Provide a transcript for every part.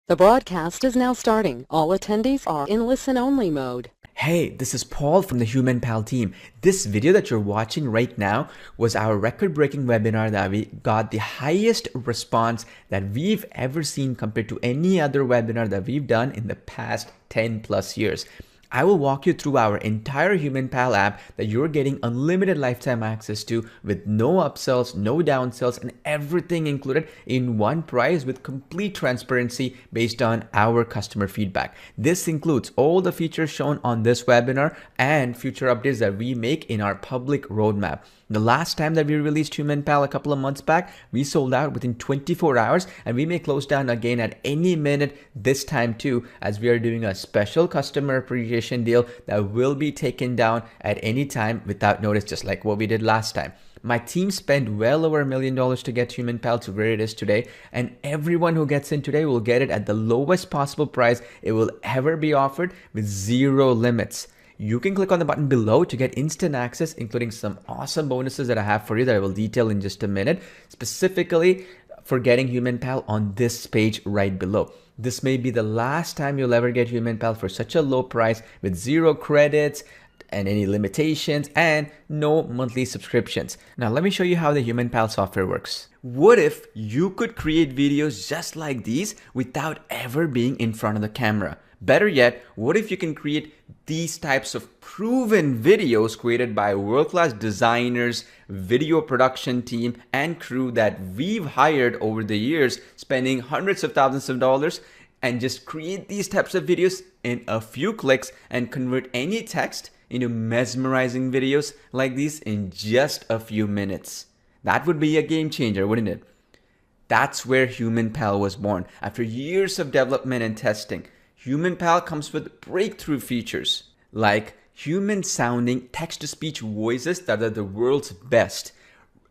The broadcast is now starting. All attendees are in listen-only mode. Hey, this is Paul from the HumanPal team. This video that you're watching right now was our record-breaking webinar that we got the highest response that we've ever seen compared to any other webinar that we've done in the past 10 plus years. I will walk you through our entire HumanPal app that you're getting unlimited lifetime access to with no upsells, no downsells, and everything included in one price with complete transparency based on our customer feedback. This includes all the features shown on this webinar and future updates that we make in our public roadmap. The last time that we released HumanPal a couple of months back, we sold out within 24 hours, and we may close down again at any minute this time too, as we are doing a special customer appreciation deal that will be taken down at any time without notice, just like what we did last time. My team spent well over $1 million to get HumanPal to where it is today, and everyone who gets in today will get it at the lowest possible price it will ever be offered with zero limits. You can click on the button below to get instant access, including some awesome bonuses that I have for you that I will detail in just a minute, specifically for getting HumanPal on this page right below. This may be the last time you'll ever get HumanPal for such a low price with zero credits and any limitations and no monthly subscriptions. Now let me show you how the HumanPal software works. What if you could create videos just like these without ever being in front of the camera? Better yet, what if you can create these types of proven videos created by world-class designers, video production team, and crew that we've hired over the years, spending hundreds of thousands of dollars, and just create these types of videos in a few clicks and convert any text into mesmerizing videos like these in just a few minutes. That would be a game changer, wouldn't it? That's where HumanPal was born. After years of development and testing, HumanPal comes with breakthrough features like human-sounding text-to-speech voices that are the world's best,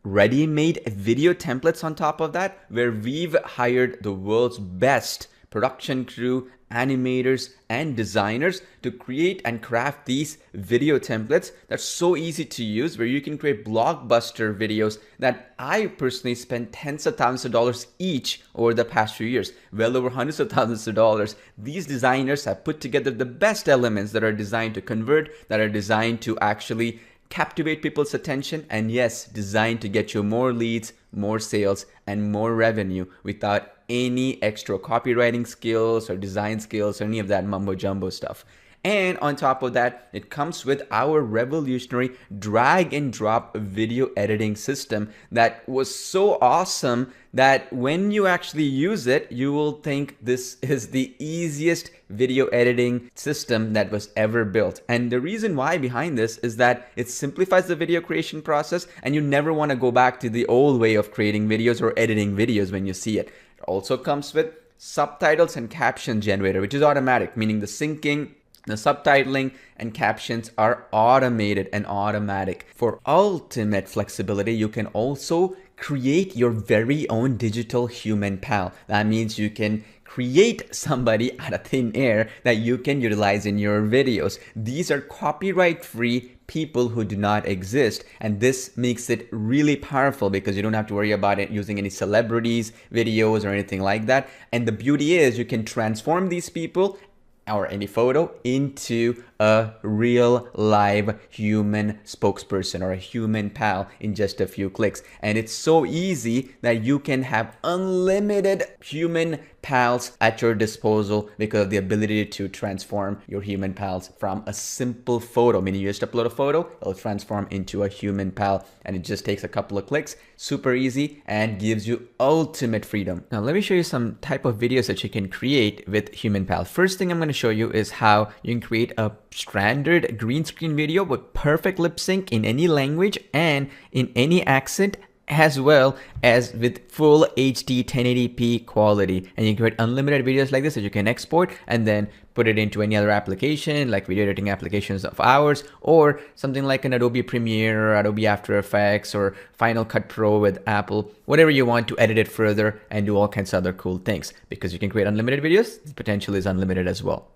ready-made video templates on top of that, where we've hired the world's best production crew, animators, and designers to create and craft these video templates that's so easy to use, where you can create blockbuster videos that I personally spent tens of thousands of dollars each over the past few years, well over hundreds of thousands of dollars. These designers have put together the best elements that are designed to convert, that are designed to actually captivate people's attention, and yes, designed to get you more leads, more sales, and more revenue without any extra copywriting skills or design skills or any of that mumbo jumbo stuff. And on top of that, it comes with our revolutionary drag and drop video editing system that was so awesome that when you actually use it, you will think this is the easiest video editing system that was ever built. And the reason why behind this is that it simplifies the video creation process, and you never want to go back to the old way of creating videos or editing videos when you see it. It also comes with subtitles and caption generator, which is automatic, meaning the syncing, the subtitling, and captions are automated and automatic. For ultimate flexibility, you can also create your very own digital human pal. That means you can create somebody out of thin air that you can utilize in your videos. These are copyright-free people who do not exist, and this makes it really powerful because you don't have to worry about it using any celebrities videos or anything like that. And the beauty is you can transform these people or any photo into a real live human spokesperson or a human pal in just a few clicks. And it's so easy that you can have unlimited human pals at your disposal because of the ability to transform your human pals from a simple photo, meaning you just upload a photo, it'll transform into a human pal, and it just takes a couple of clicks, super easy, and gives you ultimate freedom. Now let me show you some type of videos that you can create with HumanPal. First thing I'm going to show you is how you can create a standard green screen video with perfect lip sync in any language and in any accent, as well as with full HD 1080p quality. And you can create unlimited videos like this that you can export and then put it into any other application, like video editing applications of ours, or something like an Adobe Premiere or Adobe After Effects or Final Cut Pro with Apple, whatever you want to edit it further and do all kinds of other cool things. Because you can create unlimited videos, the potential is unlimited as well.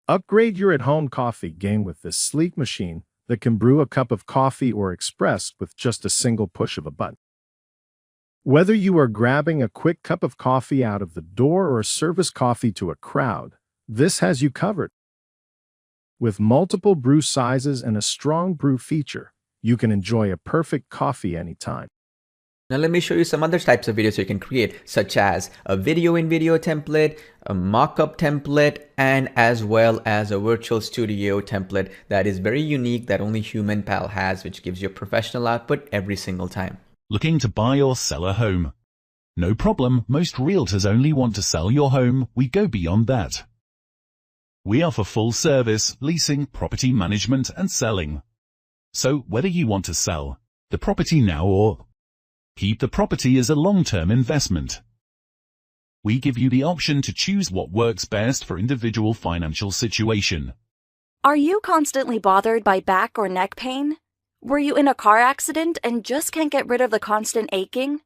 Upgrade your at-home coffee game with this sleek machine that can brew a cup of coffee or espresso with just a single push of a button. Whether you are grabbing a quick cup of coffee out of the door or service coffee to a crowd, this has you covered. With multiple brew sizes and a strong brew feature, you can enjoy a perfect coffee anytime. Now let me show you some other types of videos you can create, such as a video in video template, a mock-up template, and as well as a virtual studio template that is very unique that only HumanPal has, which gives you a professional output every single time. Looking to buy or sell a home? No problem, most realtors only want to sell your home. We go beyond that. We offer full service, leasing, property management, and selling. So whether you want to sell the property now or keep the property as a long-term investment, we give you the option to choose what works best for individual financial situation. Are you constantly bothered by back or neck pain? Were you in a car accident and just can't get rid of the constant aching?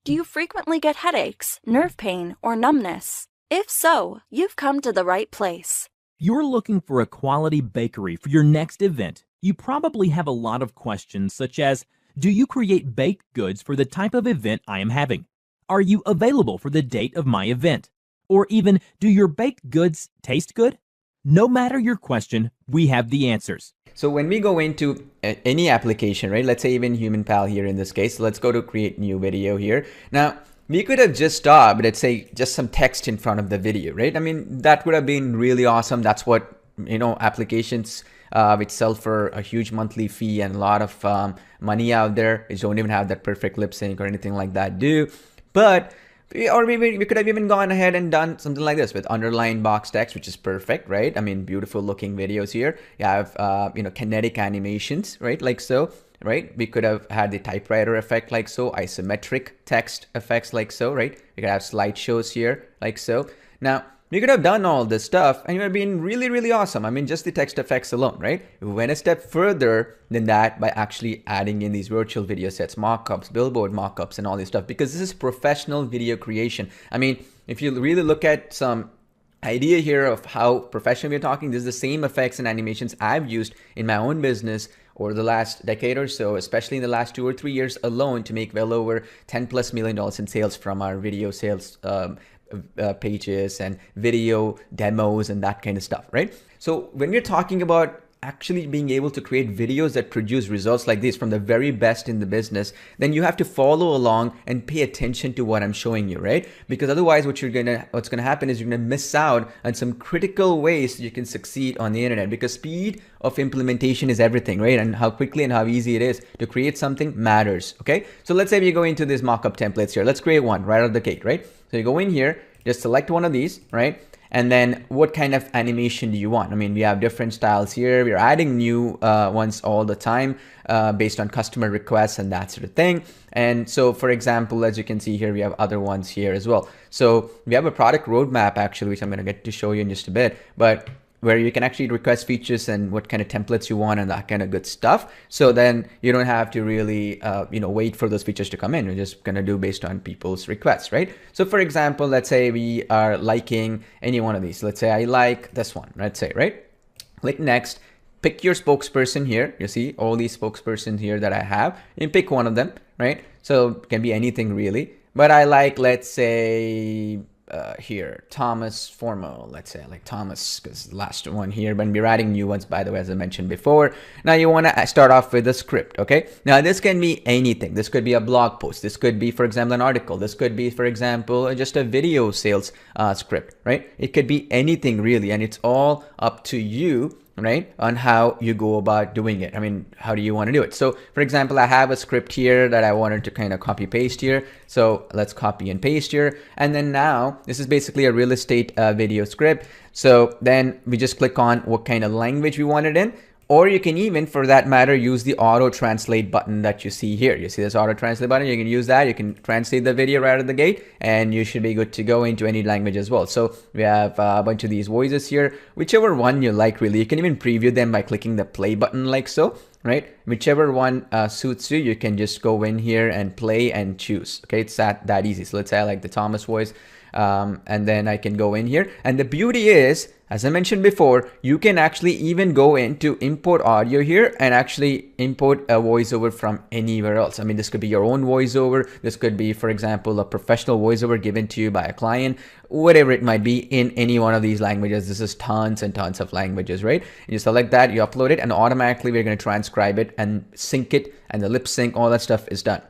Do you frequently get headaches, nerve pain, or numbness? If so, you've come to the right place. You're looking for a quality bakery for your next event. You probably have a lot of questions such as, do you create baked goods for the type of event I am having? Are you available for the date of my event? Or even, do your baked goods taste good? No matter your question, we have the answers. So when we go into any application, right, let's say even HumanPal here in this case, let's go to create new video here. Now, we could have just stopped, let's say, just some text in front of the video, right? I mean, that would have been really awesome. That's what, applications which sell for a huge monthly fee and a lot of money out there, which don't even have that perfect lip sync or anything like that do. But, or maybe we could have even gone ahead and done something like this with underlined box text, which is perfect, right? I mean, beautiful looking videos here. You have, kinetic animations, right? Like so. Right? We could have had the typewriter effect like so, isometric text effects like so, right? We could have slideshows here like so. Now, we could have done all this stuff and it would have been really, really awesome. I mean, just the text effects alone, right? We went a step further than that by actually adding in these virtual video sets, mockups, billboard mockups, and all this stuff, because this is professional video creation. I mean, if you really look at some idea here of how professional we're talking, this is the same effects and animations I've used in my own business over the last decade or so, especially in the last 2 or 3 years alone, to make well over $10+ million in sales from our video sales pages and video demos and that kind of stuff, right? So when we're talking about actually being able to create videos that produce results like this from the very best in the business, then you have to follow along and pay attention to what I'm showing you, right? Because otherwise what's gonna happen is you're gonna miss out on some critical ways you can succeed on the internet, because speed of implementation is everything, right? And how quickly and how easy it is to create something matters, okay? So let's say we go into these mock-up templates here. Let's create one right out of the gate, right? So you go in here, just select one of these, right? And then what kind of animation do you want? I mean, we have different styles here. We're adding new ones all the time based on customer requests and that sort of thing. And so, for example, as you can see here, we have other ones here as well. So we have a product roadmap actually, which I'm going to get to show you in just a bit. But where you can actually request features and what kind of templates you want and that kind of good stuff. So then you don't have to really, wait for those features to come in. You're just going to do based on people's requests, right? So for example, let's say we are liking any one of these. Let's say I like this one, let's say, right? Click next, pick your spokesperson here. You see all these spokespersons here that I have. You pick one of them, right? So it can be anything really. But I like, let's say, here, Thomas Formo, let's say I like Thomas because the last one here, but we're adding new ones, by the way, as I mentioned before. Now you want to start off with a script, okay? Now this can be anything. This could be a blog post. This could be, for example, an article. This could be, for example, just a video sales script, right? It could be anything really, and it's all up to you, right, on how you go about doing it. I mean, how do you want to do it? So for example, I have a script here that I wanted to kind of copy paste here. So let's copy and paste here. And then now this is basically a real estate video script. So then we just click on what kind of language we want it in. Or you can even, for that matter, use the auto translate button that you see here. You see this auto translate button, you can use that. You can translate the video right out of the gate and you should be good to go into any language as well. So we have a bunch of these voices here, whichever one you like really. You can even preview them by clicking the play button like so, right? Whichever one suits you, you can just go in here and play and choose. Okay, it's that easy. So let's say I like the Thomas voice. and then I can go in here. And the beauty is, as I mentioned before, you can actually even go into import audio here and actually import a voiceover from anywhere else. I mean, this could be your own voiceover. This could be, for example, a professional voiceover given to you by a client, whatever it might be in any one of these languages. This is tons and tons of languages, right? You select that, you upload it, and automatically we're going to transcribe it and sync it, and the lip sync, all that stuff is done.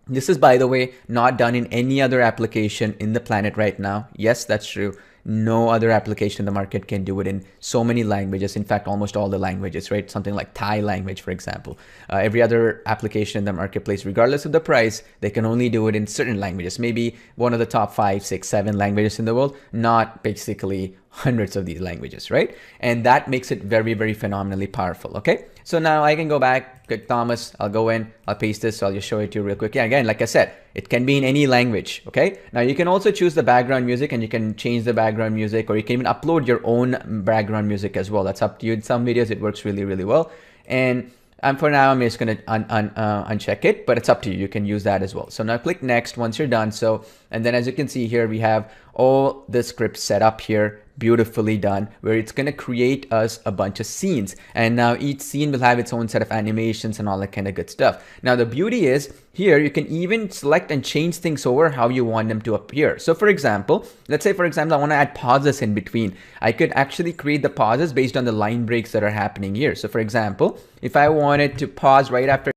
This is, by the way, not done in any other application in the planet right now. Yes, that's true. No other application in the market can do it in so many languages. In fact, almost all the languages, right? Something like Thai language, for example. Every other application in the marketplace, regardless of the price, they can only do it in certain languages. Maybe one of the top 5, 6, 7 languages in the world, not basically hundreds of these languages, right? And that makes it very, very phenomenally powerful, okay? So now I can go back, click Thomas, I'll go in, I'll paste this, so I'll just show it to you real quick. Yeah, again, like I said, it can be in any language, okay? Now you can also choose the background music, and you can change the background music, or you can even upload your own background music as well. That's up to you. In some videos, it works really, really well. And for now, I'm just going to uncheck it, but it's up to you. You can use that as well. So now click next once you're done. So, and then as you can see here, we have all the scripts set up here, beautifully done, where it's going to create us a bunch of scenes. And now each scene will have its own set of animations and all that kind of good stuff. Now the beauty is here, you can even select and change things over how you want them to appear. So for example, let's say, for example, I want to add pauses in between. I could actually create the pauses based on the line breaks that are happening here. So for example, if I wanted to pause right after